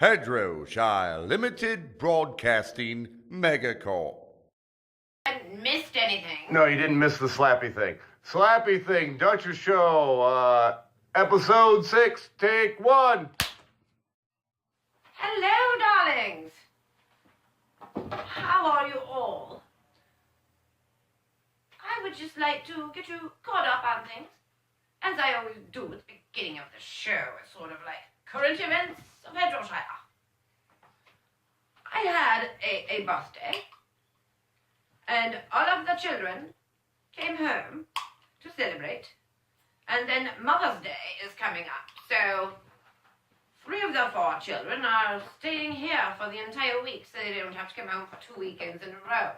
Hedgerowshire Limited Broadcasting Mega-Corp. I haven't missed anything. No, you didn't miss the slappy thing. Slappy thing, Duchess Show, episode 6, take 1. Hello, darlings. How are you all? I would just like to get you caught up on things, as I always do at the beginning of the show. It's sort of like current events of Hedgerowshire. I had a birthday, and all of the children came home to celebrate, and then Mother's Day is coming up, so 3 of the 4 children are staying here for the entire week, so they don't have to come home for 2 weekends in a row.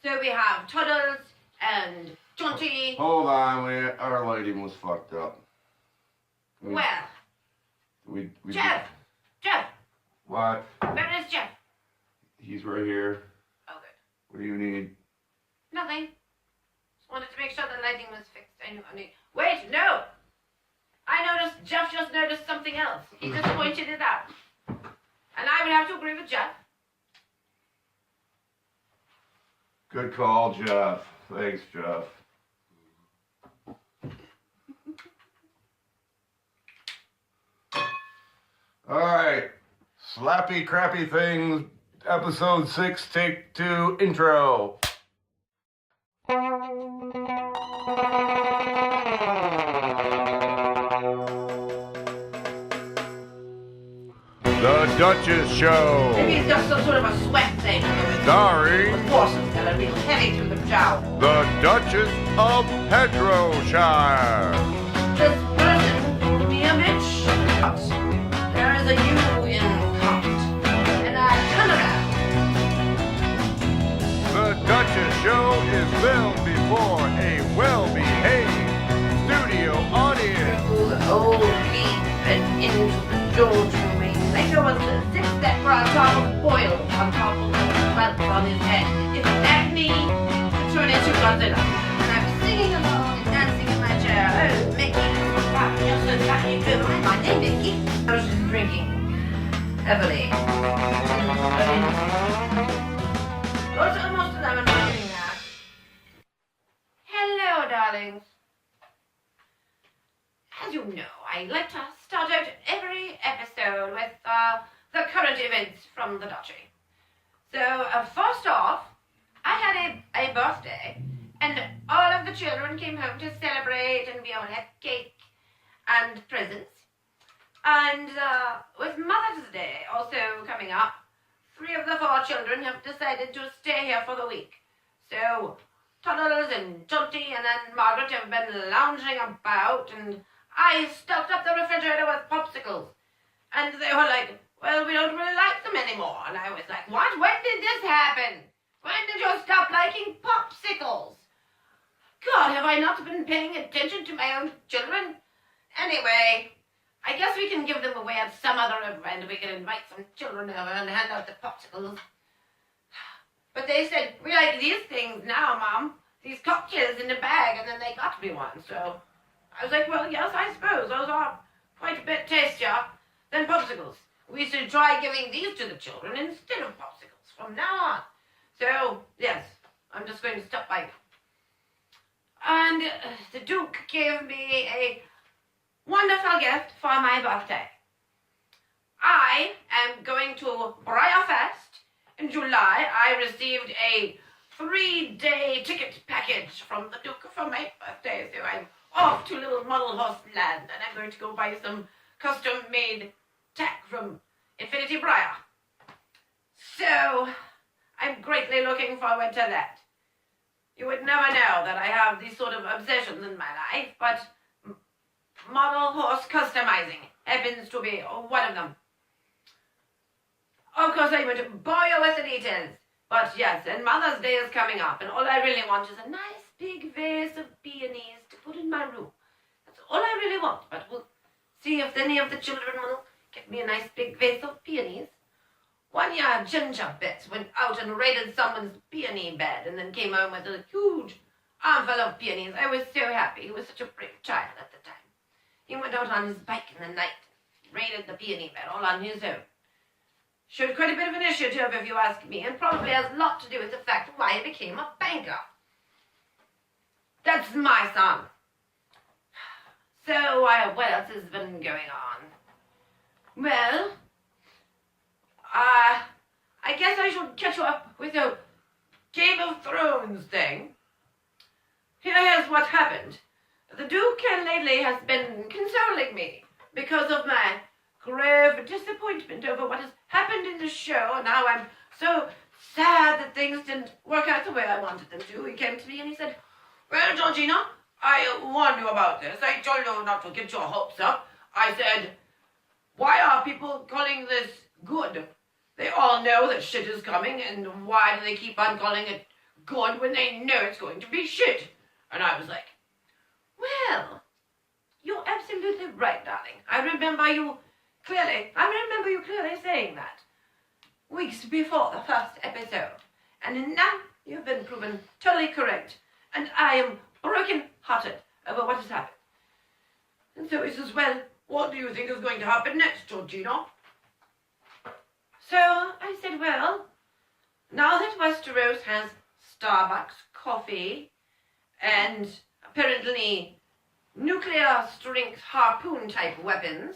So we have Toddles and Jaunty. Hold on, our lighting was fucked up. Well, Jeff! What? Where is Jeff? He's right here. Oh, good. What do you need? Nothing. Just wanted to make sure the lighting was fixed. Wait, no! Jeff just noticed something else. He just pointed it out. And I would have to agree with Jeff. Good call, Jeff. Thanks, Jeff. All right. Slappy Crappy Things, episode 6, take 2, intro. The Duchess Show. Maybe it's just some sort of a sweat thing. Starring The forces that are real heavy through the jowl. the Duchess of Hedgerowshire. This person told me a bitch. There is a U in cut. And I turn around. The Duchess Show is filmed before a well-behaved studio audience. Old Pete and into the Georgian rain. Like there was a 6-step for a top of oil on top of the belt on his head. If that me to turn into Godzilla. And I'm singing along and dancing in my chair. Oh, Mickey, just as lucky to my name, Mickey. I was just drinking heavily. It's almost 11 morning now. Hello, darlings. As you know, I like to start out every episode with the current events from the Duchy. So, first off, I had a birthday, and all of the children came home to celebrate, and we all had cake and presents. And with Mother's Day also coming up, 3 of the 4 children have decided to stay here for the week. So, Toddles and Jaunty and Aunt Margerie have been lounging about, and I stocked up the refrigerator with popsicles. And they were like, well, we don't really like them anymore. And I was like, what? When did this happen? When did you stop liking popsicles? God, have I not been paying attention to my own children? Anyway, I guess we can give them away at some other event. We can invite some children over and hand out the popsicles. But they said, we like these things now, Mom. These cocktails in a bag, and then they got me one, so I was like, well, yes, I suppose. Those are quite a bit tastier than popsicles. We should try giving these to the children instead of popsicles from now on. So, yes, I'm just going to stop by. And the Duke gave me a wonderful gift for my birthday. I am going to Briarfest in July. I received a 3-day ticket package from the Duke for my birthday, so I'm off to little model horse land, and I'm going to go buy some custom-made tack from Infinity Briar. So, I'm greatly looking forward to that. You would never know that I have these sort of obsessions in my life, but model horse customizing happens to be one of them. Of course, I would bore you with the details, but yes, and Mother's Day is coming up, and all I really want is a nice big vase of peonies to put in my room. That's all I really want, but we'll see if any of the children will get me a nice big vase of peonies. One year, Ginger Bits went out and raided someone's peony bed and then came home with a huge armful of peonies. I was so happy. He was such a brave child at the time. He went out on his bike in the night, raided the peony bed all on his own. showed quite a bit of initiative, if you ask me, and probably has a lot to do with the fact why he became a banker. That's my son. So, what else has been going on? Well, I guess I should catch you up with the Game of Thrones thing. Here's what happened. The Duke lately has been consoling me because of my grave disappointment over what has happened in the show, and now I'm so sad that things didn't work out the way I wanted them to. He came to me and he said, "Well, Georgina, I warned you about this. I told you not to get your hopes up. I said, why are people calling this good? They all know that shit is coming, and why do they keep on calling it good when they know it's going to be shit?" And I was like, well, you're absolutely right, darling. I remember you clearly saying that weeks before the first episode. And now you've been proven totally correct. And I am broken-hearted over what has happened. And so he says, well, what do you think is going to happen next, Georgina? So I said, well, now that Westeros has Starbucks coffee and apparently nuclear strength harpoon type weapons,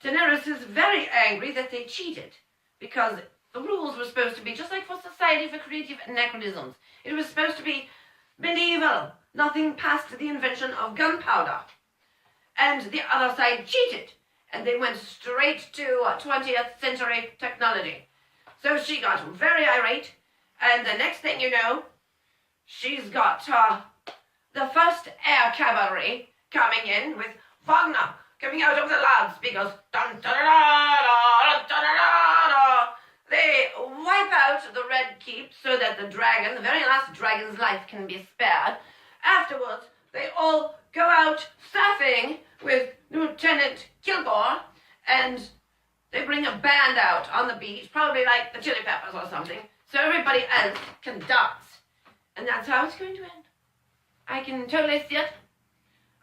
Daenerys is very angry that they cheated because the rules were supposed to be just like for Society for Creative Anachronisms. It was supposed to be medieval, nothing past the invention of gunpowder. And the other side cheated, and they went straight to 20th century technology. So she got very irate, and the next thing you know, she's got the first air cavalry coming in with Wagner coming out of the loudspeakers. Dun, dun, dun, dun, dun, dun, dun, dun. They wipe out the Red Keep so that the dragon, the very last dragon's life, can be spared. Afterwards, they all go out surfing with Lieutenant Kilgore, and they bring a band out on the beach, probably like the Chili Peppers or something, so everybody else can dance. And that's how it's going to end. I can totally see it.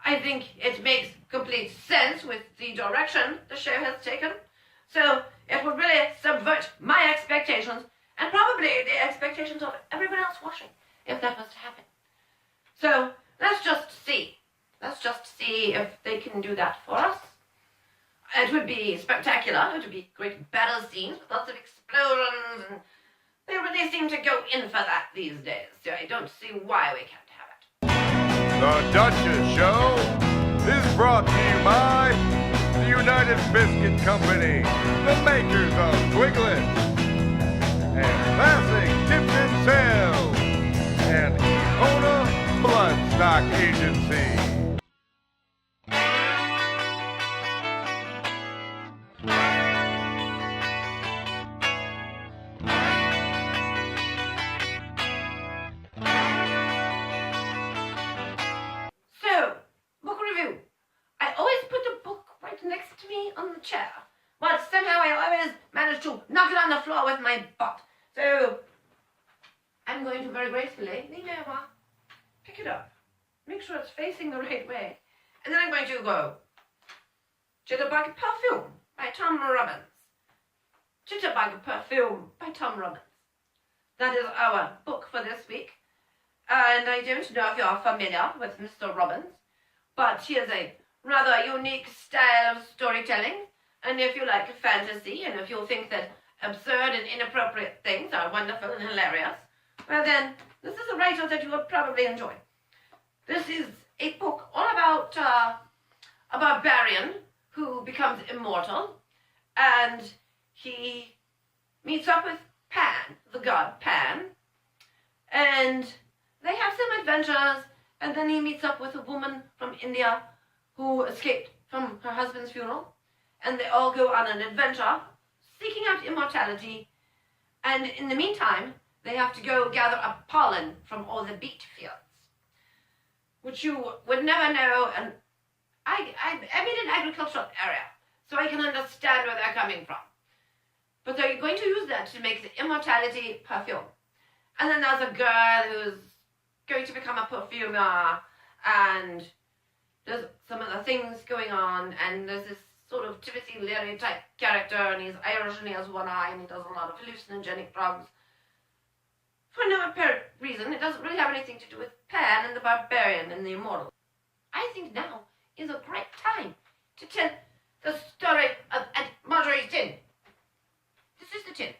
I think it makes complete sense with the direction the show has taken. So it would really subvert my expectations and probably the expectations of everyone else watching if that was to happen. So let's just see. Let's just see if they can do that for us. It would be spectacular. It would be great battle scenes with lots of explosions, and they really seem to go in for that these days. So I don't see why we can't have it. The Duchess Show is brought to you by the United Biscuit Company, the makers of Twiglets, and Classic Tipton Sales, and Ona Bloodstock Agency. So, book review. I always put the book right next to me on the chair, but somehow I always manage to knock it on the floor with my butt. So, I'm going to very gracefully lean over, pick it up, make sure it's facing the right way, and then I'm going to go Jitterbug Perfume by Tom Robbins. Jitterbug Perfume by Tom Robbins. That is our book for this week. And I don't know if you're familiar with Mr. Robbins, but he has a rather unique style of storytelling. And if you like fantasy, and if you think that absurd and inappropriate things are wonderful and hilarious, well then, this is a writer that you will probably enjoy. This is a book all about a barbarian who becomes immortal, and he meets up with Pan, the god Pan, and they have some adventures, and then he meets up with a woman from India who escaped from her husband's funeral, and they all go on an adventure seeking out immortality, and in the meantime, they have to go gather up pollen from all the beet fields, which you would never know, and I'm in an agricultural area, so I can understand where they're coming from. But they're going to use that to make the immortality perfume. And then there's a girl who's going to become a perfumer, and there's some other things going on, and there's this sort of Timothy Leary type character, and he's Irish and he has one eye and he does a lot of hallucinogenic drugs. For no apparent reason, it doesn't really have anything to do with Pan and the Barbarian and the Immortal. I think now is a great time to tell the story of Aunt Margerie's tin. This is the tin.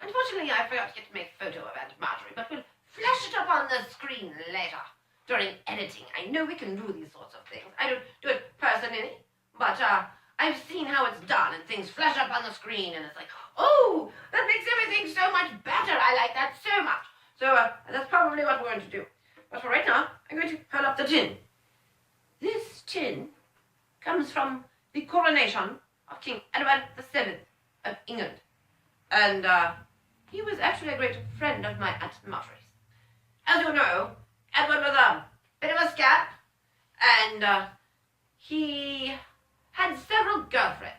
Unfortunately, I forgot to get to make a photo of Aunt Margerie, but we'll flash it up on the screen later during editing. I know we can do these sorts of things. I don't do it personally, but I've seen how it's done, and things flash up on the screen, and it's like, oh, that makes everything so much better. I like that so much. So that's probably what we're going to do. But for right now, I'm going to hold up the tin. This tin comes from the coronation of King Edward VII of England. And he was actually a great friend of my Aunt Margerie's. As you know, Edward was a bit of a scamp, and he had several girlfriends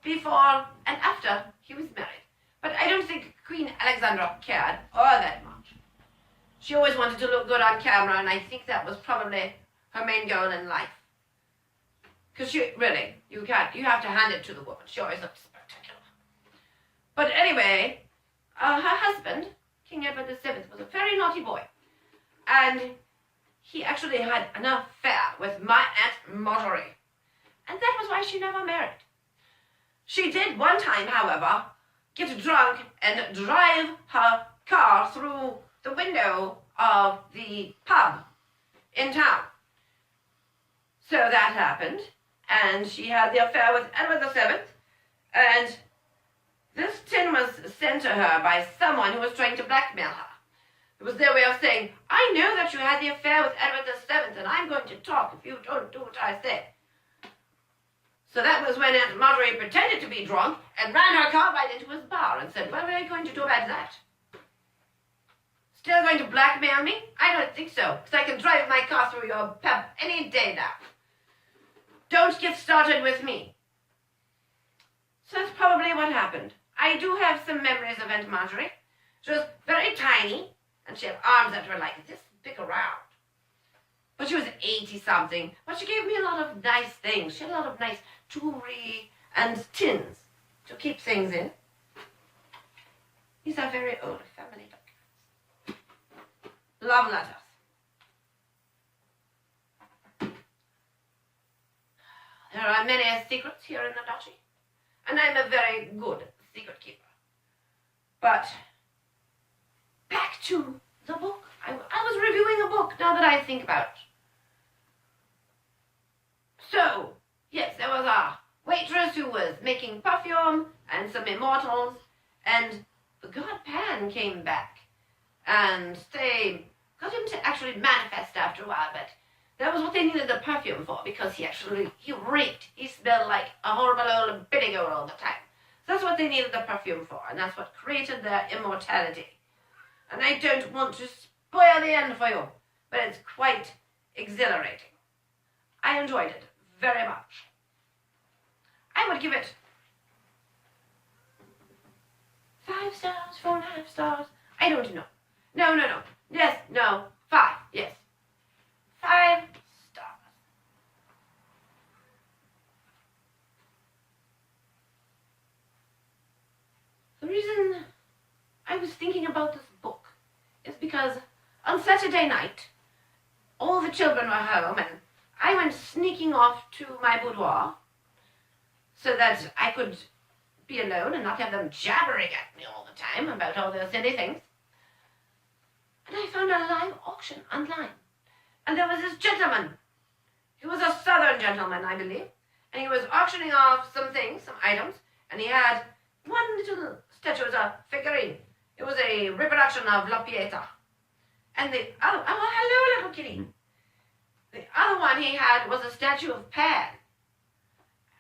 before and after he was married. But I don't think Queen Alexandra cared all that much. She always wanted to look good on camera, and I think that was probably her main goal in life. Because she, really, you have to hand it to the woman. She always looked spectacular. But anyway, her husband, King Edward VII, was a very naughty boy. And he actually had an affair with my Aunt Margerie. And that was why she never married. She did one time, however, get drunk and drive her car through the window of the pub in town. So that happened, and she had the affair with Edward VII, and this tin was sent to her by someone who was trying to blackmail her. It was their way of saying, I know that you had the affair with Edward VII, and I'm going to talk if you don't do what I say. So that was when Aunt Margerie pretended to be drunk and ran her car right into his bar and said, what are you going to do about that? Still going to blackmail me? I don't think so, because I can drive my car through your pub any day now. Don't get started with me. So that's probably what happened. I do have some memories of Aunt Margerie. She was very tiny, and she had arms that were like this big around. But she was 80-something, but she gave me a lot of nice things. She had a lot of nice jewelry and tins to keep things in. These are very old family documents. Love letters. There are many secrets here in the duchy, and I'm a very good secret keeper. But back to the book. I was reviewing a book now that I think about it. So, yes, there was a waitress who was making perfume and some immortals, and the god Pan came back, and they got him to actually manifest after a while, but that was what they needed the perfume for, because he reeked. He smelled like a horrible old billy goat all the time. So that's what they needed the perfume for, and that's what created their immortality. And I don't want to spoil the end for you, but it's quite exhilarating. I enjoyed it very much. I would give it 5 stars, 4.5 stars. I don't know. No. Yes, no. 5. Yes. 5 stars. The reason I was thinking about this book is because on Saturday night, all the children were home, and I went sneaking off to my boudoir so that I could be alone and not have them jabbering at me all the time about all their silly things. And I found a live auction online. And there was this gentleman. He was a southern gentleman, I believe. And he was auctioning off some things, some items. And he had one little statue, it was a figurine. It was a reproduction of La Pieta. And the other, oh, hello, little kitty. The other one he had was a statue of Pan.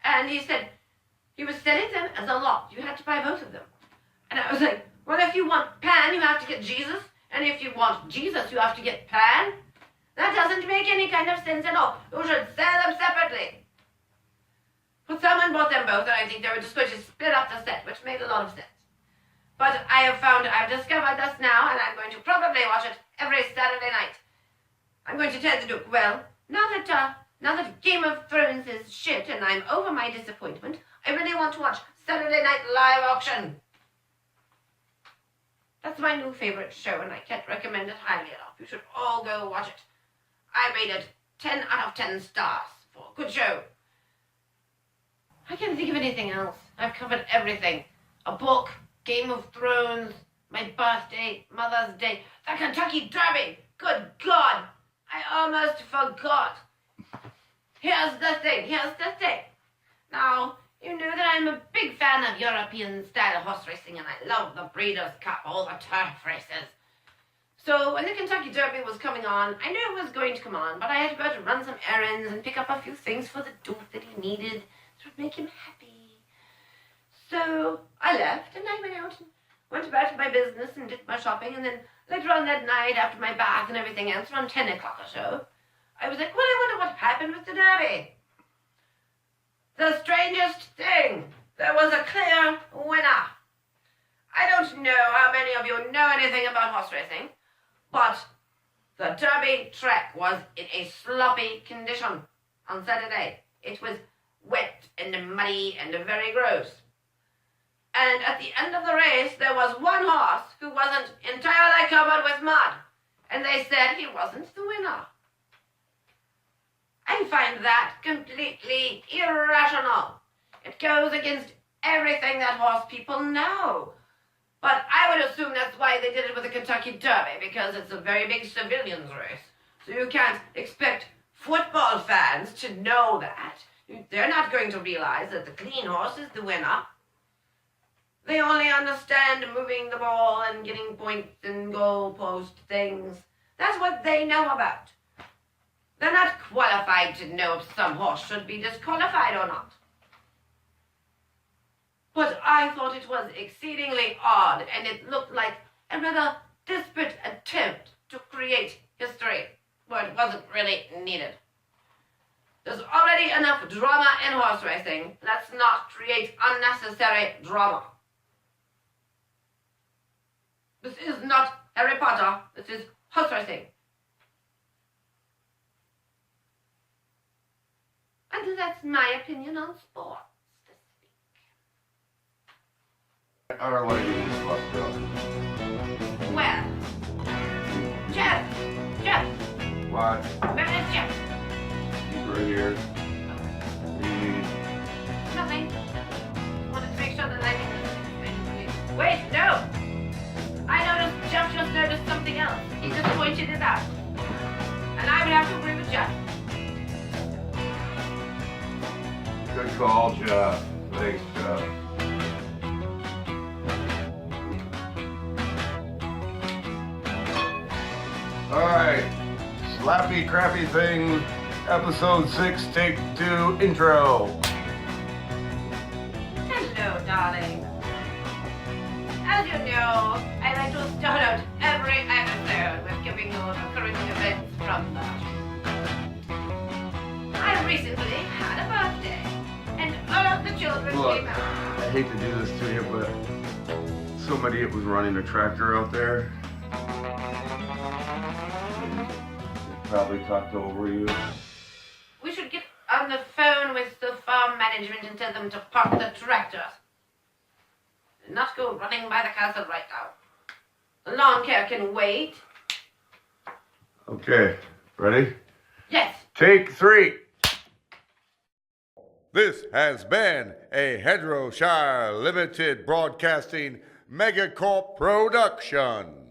And he said he was selling them as a lot. You had to buy both of them. And I was like, well, if you want Pan, you have to get Jesus. And if you want Jesus, you have to get Pan. That doesn't make any kind of sense at all. You should sell them separately. But someone bought them both, and I think they were just going to split up the set, which made a lot of sense. But I've discovered this now, and I'm going to probably watch it every Saturday night. I'm going to tell the Duke, well, now that Now that Game of Thrones is shit and I'm over my disappointment, I really want to watch Saturday Night Live Auction. That's my new favorite show, and I can't recommend it highly enough. You should all go watch it. I rate it 10 out of 10 stars for a good show. I can't think of anything else. I've covered everything. A book, Game of Thrones, my birthday, Mother's Day, the Kentucky Derby. Good God, I almost forgot. Here's the thing. Now, you know that I'm a big fan of European-style horse racing, and I love the Breeders' Cup, all the turf races. So when the Kentucky Derby was coming on, I knew it was going to come on, but I had to go to run some errands and pick up a few things for the Duke that he needed to make him happy. So I left, and I went out and went about my business and did my shopping, and then later on that night, after my bath and everything else, around 10 o'clock or so, I was like, well, I wonder what happened with the Derby. The strangest thing, there was a clear winner. I don't know how many of you know anything about horse racing, but the Derby track was in a sloppy condition on Saturday. It was wet and muddy and very gross. And at the end of the race, there was one horse who wasn't entirely covered with mud, and they said he wasn't the winner. I find that completely irrational. It goes against everything that horse people know. But I would assume that's why they did it with the Kentucky Derby, because it's a very big civilians race. So you can't expect football fans to know that. They're not going to realize that the clean horse is the winner. They only understand moving the ball and getting points and goalpost things. That's what they know about. They're not qualified to know if some horse should be disqualified or not. But I thought it was exceedingly odd, and it looked like a rather desperate attempt to create history where it wasn't really needed. There's already enough drama in horse racing. Let's not create unnecessary drama. This is not Harry Potter. This is horse racing. And that's my opinion on sports this week. Our lighting is fucked up. Well, Jeff, What? where is Jeff? He's right here. Nothing. Wanted to make sure that I... Wait, no! I noticed, Jeff just noticed something else. He just pointed it out. And I would have to agree with Jeff. Good call, Jeff. Thanks, Jeff. Alright. Slappy Crappy Thing, Episode 6, Take 2, Intro. Hello, darling. As you know, I like to start out every episode with giving you the current events from the... I recently had a birthday, and all of the children Look, came out. I hate to do this to you, but some idiot was running a tractor out there. He probably talked over you. We should get on the phone with the farm management and tell them to park the tractors. And not go running by the castle right now. The lawn care can wait. Okay, ready? Yes. Take 3. This has been a Hedgerowshire Limited Broadcasting Mega-Corp production.